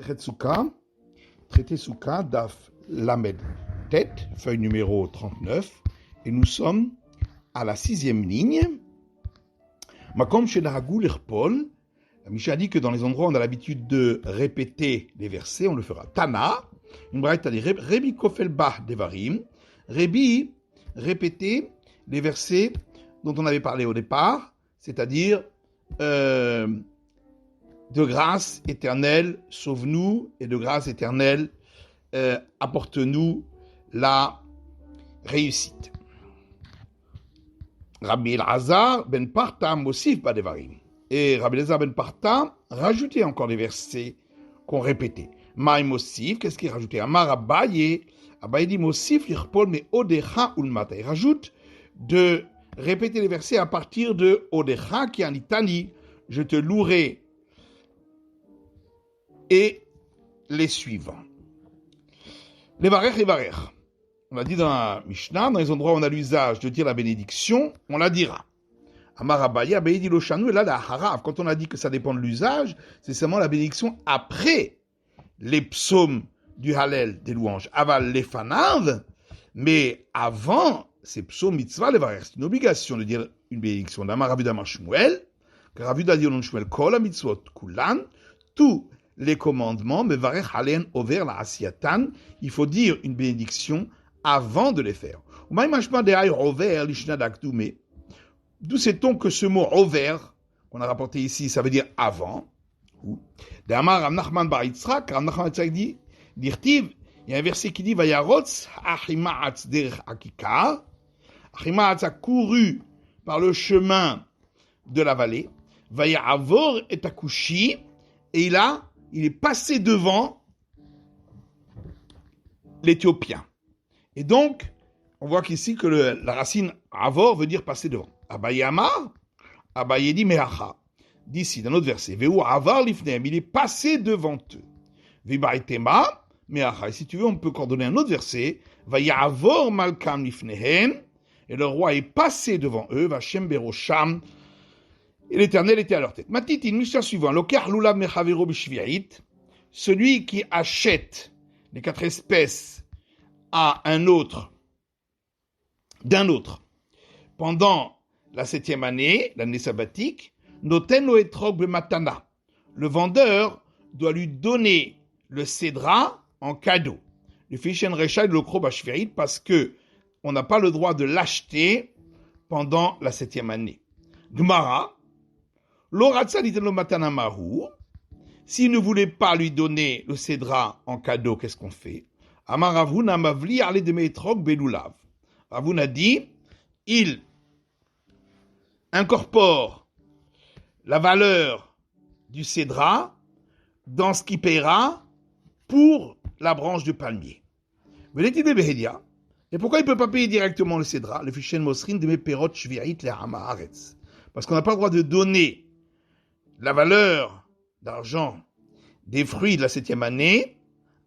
Retsuka, traité Souka, DAF Lamed Tête, feuille numéro 39, et nous sommes à la 6e ligne. Makom Shedaragou L'Irpol. La Mishnah dit que dans les endroits où on a l'habitude de répéter les versets, on le fera. Tana, une braïta dit Rebi Kofel Bah Devarim. Rebi répéter les versets dont on avait parlé au départ, c'est-à-dire de grâce éternelle, sauve-nous, et de grâce éternelle, apporte-nous la réussite. Rabbi Elazar ben Parta Mosif Badevarim. Et Rabbi Elazar ben Parta rajoutait encore des versets qu'on répétait. Maï Mosif, qu'est-ce qu'il rajoutait? Amar Abaye, Abaye dit Mosif l'irpol me Odecha ulmata. Il rajoute de répéter les versets à partir de Odecha qui est en litanie, je te louerai, et les suivants. Les varech et varech. On a dit dans la Mishnah, dans les endroits où on a l'usage de dire la bénédiction, on la dira. Amar Abaye, Abaye dit l'oshanu, et là la harav. Quand on a dit que ça dépend de l'usage, c'est seulement la bénédiction après les psaumes du Hallel, des louanges. Aval les fanav, mais avant ces psaumes mitzvah, les varech. C'est une obligation de dire une bénédiction. D'Amar Ravi d'Amar Shmuel, car Ravi d'Adi Olon Shmuel, kol mitzvot kulan, tout les commandements, mais varech halen over la asiatan, il faut dire une bénédiction avant de les faire. D'où sait-on que ce mot over, qu'on a rapporté ici, ça veut dire avant? D'Amar Rav Nachman bar Yitzchak, Rav Nachman bar Yitzchak dit, d'Irtiv, il y a un verset qui dit, Vayarotz Achimaatz derech Akikar, Achimaatz a couru par le chemin de la vallée, Vayavor et Akushi, et il est passé devant l'Éthiopien. Et donc, on voit qu'ici que la racine avor veut dire passer devant. Abaye Amar, Abaye dit mehacha. D'ici, dans notre verset, Veu avar lifnehem, il est passé devant eux. Vibaitema, mehacha. Et si tu veux, on peut coordonner un autre verset, Vayavor malkam lifnehem, et le roi est passé devant eux, Vachem berosham, et l'Éternel était à leur tête. Matit, une Mishnah suivant. Lokar lulav mechavero b'shvi'it. Celui qui achète les 4 espèces à un autre, d'un autre, pendant la 7e année, l'année sabbatique, noten lo etrog b'matana. Le vendeur doit lui donner le cédra en cadeau. Le fishen recha de l'okro b'shvi'it parce que on n'a pas le droit de l'acheter pendant la 7e année. Gemara. S'il ne voulait pas lui donner le cédra en cadeau, qu'est-ce qu'on fait? Amar Ravuna mavli arle de metrog belulav. Ravuna dit, il incorpore la valeur du cédra dans ce qu'il paiera pour la branche de palmier. Et pourquoi il ne peut pas payer directement le cédra? Le fichen mosrin de mes perot shvi'it le hamaharetz. Parce qu'on n'a pas le droit de donner la valeur d'argent des fruits de la 7e année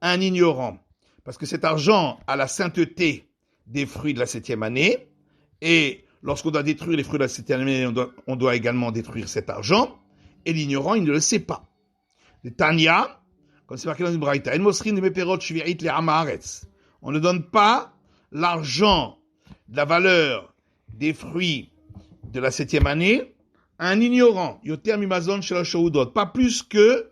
à un ignorant. Parce que cet argent a la sainteté des fruits de la 7e année, et lorsqu'on doit détruire les fruits de la 7e année, on doit également détruire cet argent, et l'ignorant, il ne le sait pas. Le Tanya, comme c'est marqué dans une braïta, on ne donne pas l'argent de la valeur des fruits de la 7e année à un ignorant, yoter mimazon shel shaudot, pas plus que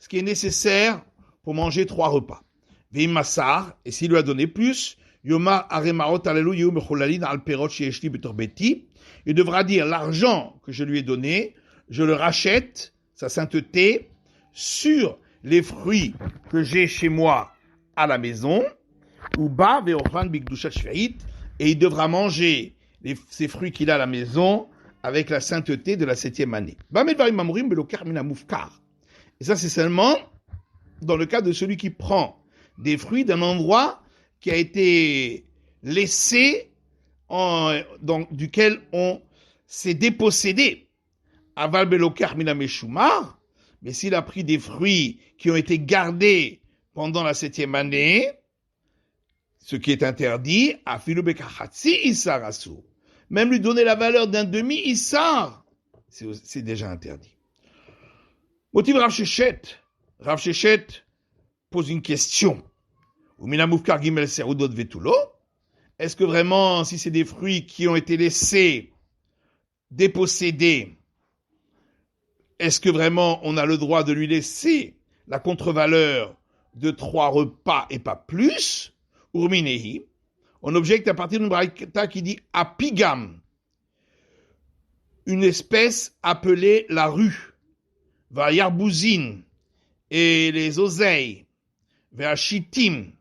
ce qui est nécessaire pour manger 3 repas. Veim masar, et s'il lui a donné plus, yomar aremaot alelu yom mecholalin al perot sheyeshli betor beti, il devra dire l'argent que je lui ai donné, je le rachète, sa sainteté, sur les fruits que j'ai chez moi à la maison, ou ba veochan bigdushat shveit, et il devra manger ces fruits qu'il a à la maison avec la sainteté de la 7e année. Et ça, c'est seulement dans le cas de celui qui prend des fruits d'un endroit qui a été laissé, duquel on s'est dépossédé. Aval belokar mina meshumar, mais s'il a pris des fruits qui ont été gardés pendant la 7e année, ce qui est interdit, afilu bekachatzi isar asur. Même lui donner la valeur d'un demi-issar, c'est déjà interdit. Motiv Rav Shechet, Rav Shechet pose une question. Est-ce que vraiment, si c'est des fruits qui ont été laissés dépossédés, est-ce que vraiment on a le droit de lui laisser la contre-valeur de 3 repas et pas plus? Urminehi, on objecte à partir d'une braïta qui dit apigam, une espèce appelée la rue, va yarbouzine, et les oseilles, vers chitim,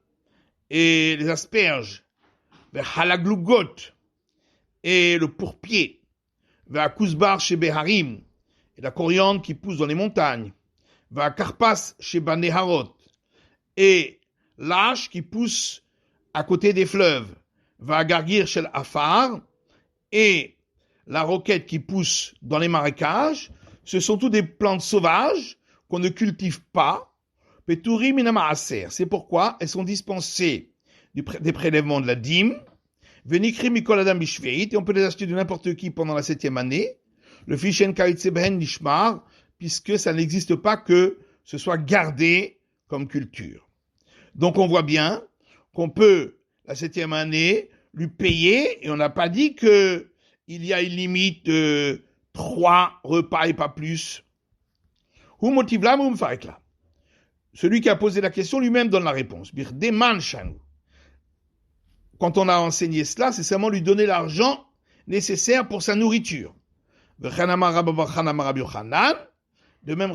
et les asperges, vers halaglugot, et le pourpier, vers kousbar chez Beharim, et la coriandre qui pousse dans les montagnes, vers karpas chez Baneharot, et l'âche qui pousse à côté des fleuves, vers gargir chez l'afar, et la roquette qui pousse dans les marécages. Ce sont toutes des plantes sauvages qu'on ne cultive pas. Petourim minamaaser. C'est pourquoi elles sont dispensées des prélèvements de la dîme. Venikri mikol adam bishveit, et on peut les acheter de n'importe qui pendant la 7e année. Le fishen kaitzeben nishmar, puisque ça n'existe pas que ce soit gardé comme culture. Donc on voit bien qu'on peut, la 7e année, lui payer, et on n'a pas dit que il y a une limite de 3 repas et pas plus. Celui qui a posé la question lui-même donne la réponse. Quand on a enseigné cela, c'est seulement lui donner l'argent nécessaire pour sa nourriture. De même,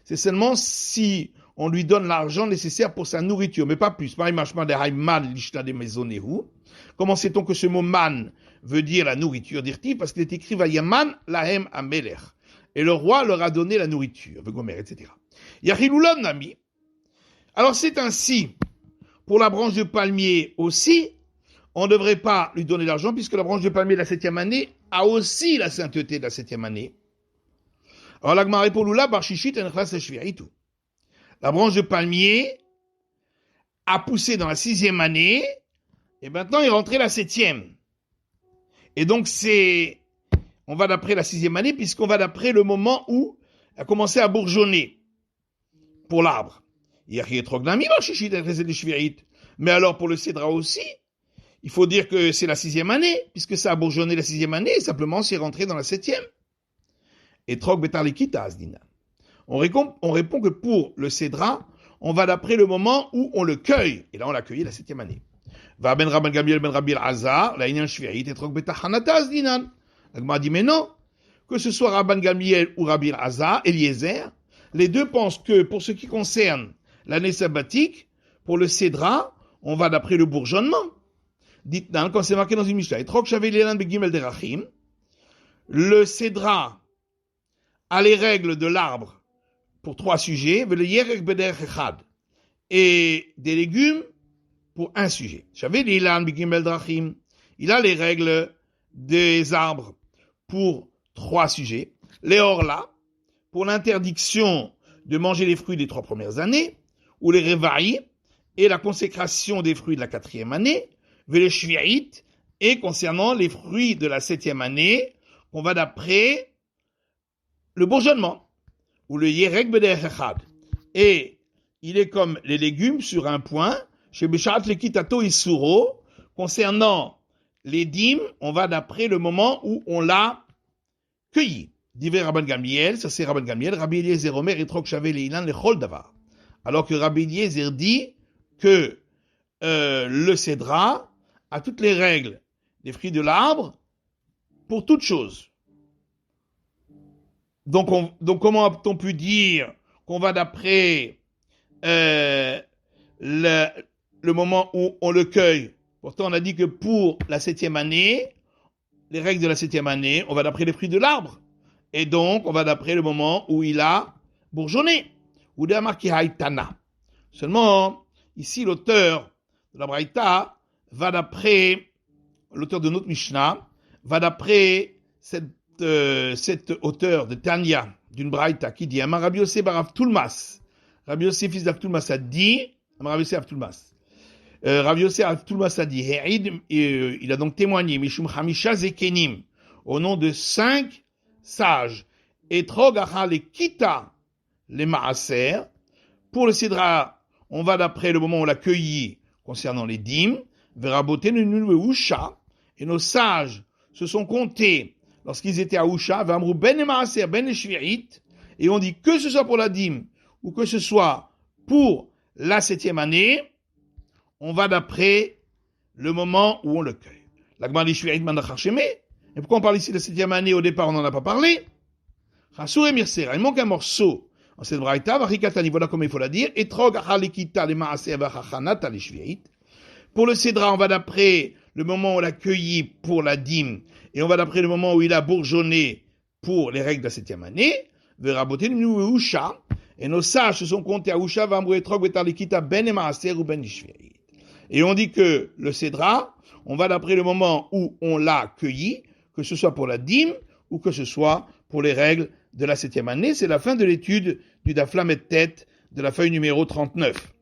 c'est seulement si on lui donne l'argent nécessaire pour sa nourriture, mais pas plus. Comment sait-on que ce mot man veut dire la nourriture? Dirti, parce qu'il est écrit Vayaman lahem amelech. Et le roi leur a donné la nourriture, etc. Yachilulam nami. Alors c'est ainsi, pour la branche de palmier aussi, on ne devrait pas lui donner l'argent, puisque la branche de palmier de la 7e année a aussi la sainteté de la 7e année. Alors l'agma répond Lula barshishit enchlas shviritu. La branche de palmier a poussé dans la 6e année, et maintenant il est rentré la 7e. Et donc on va d'après la 6e année, puisqu'on va d'après le moment où elle a commencé à bourgeonner pour l'arbre. Mais alors pour le cédra aussi, il faut dire que c'est la 6e année, puisque ça a bourgeonné la 6e année, et simplement c'est rentré dans la 7e. Et trog betar likita asdina. On répond que pour le cédra, on va d'après le moment où on le cueille. Et là, on l'a cueilli la 7e année. Va ben Rabban Gamliel ben Rabbi Elazar, la inyan shvi'it et trok betachanataz dinan. L'agma dit, mais non, que ce soit Rabban Gamliel ou Rabbi Elazar, Eliezer, les deux pensent que pour ce qui concerne l'année sabbatique, pour le cédra, on va d'après le bourgeonnement. Dites quand c'est marqué dans une Mishnah, et trok shavé l'élan begimel derachim, le cédra a les règles de l'arbre pour 3 sujets, et des légumes pour 1 sujet. Il a les règles des arbres pour 3 sujets. Les orla, pour l'interdiction de manger les fruits des 3 premières années, ou les revaï, et la consécration des fruits de la 4e année, les shvi'it, et concernant les fruits de la 7e année, on va d'après le bourgeonnement, ou le yerek beder echad. Et il est comme les légumes sur un point, chez Besharat lekitato isuro, concernant les dîmes, on va d'après le moment où on l'a cueilli. Divrei Rabban Gamliel, ça c'est Rabban Gamliel, Rabbi Eliezer Omer et Trok Shavé Leilan lechol davar. Alors que Rabbi Eliezer dit que le cédra a toutes les règles des fruits de l'arbre pour toute chose. Donc comment a-t-on pu dire qu'on va d'après le moment où on le cueille? Pourtant, on a dit que pour la 7e année, les règles de la 7e année, on va d'après les fruits de l'arbre. Et donc, on va d'après le moment où il a bourgeonné. Ou de marqué haïtana. Seulement, ici, l'auteur de la Braïta va d'après, l'auteur de notre Mishnah, va d'après cet auteur de Tanya, d'une Braïta, qui dit, Amar Rabbi Yosef bar Avtulmas. Rabbi Yosef fils d'Avtulmas a dit, Amar Rabbi Yosef Avtulmas. Rabbi Yosef Avtulmas a dit, il a donc témoigné, Mishum Hamisha Zekenim, au nom de 5 sages. Et Trog Acha le Kita les Maaser. Pour le Sidra, on va d'après le moment où on l'a cueilli concernant les dîmes. Veraboté nous Usha. Et nos sages se sont comptés lorsqu'ils étaient à Usha. Vamrou ben Maaser ben Shvi'it. Et on dit que ce soit pour la dîme ou que ce soit pour la 7e année, on va d'après le moment où on le cueille. L'Agmar dit Shvi'it Mandachar. Et pourquoi on parle ici de la 7e année? Au départ, on n'en a pas parlé. Chassour et Mirsera, il manque un morceau en cette braïta, Varikatani, voilà comment il faut la dire. Etrog achalikita le maaseh vachachanata le shvi'it. Pour le cédra, on va d'après le moment où on l'a cueilli pour la dîme, et on va d'après le moment où il a bourgeonné pour les règles de la 7e année. Veraboté nous Usha, et nos sages se sont comptés à Usha, Vamrou etrog vetalikita ben et maaser ou ben shvi'it. Et on dit que le cédra, on va d'après le moment où on l'a cueilli, que ce soit pour la dîme ou que ce soit pour les règles de la 7e année. C'est la fin de l'étude du Daf Lamed Tet de la feuille numéro 39.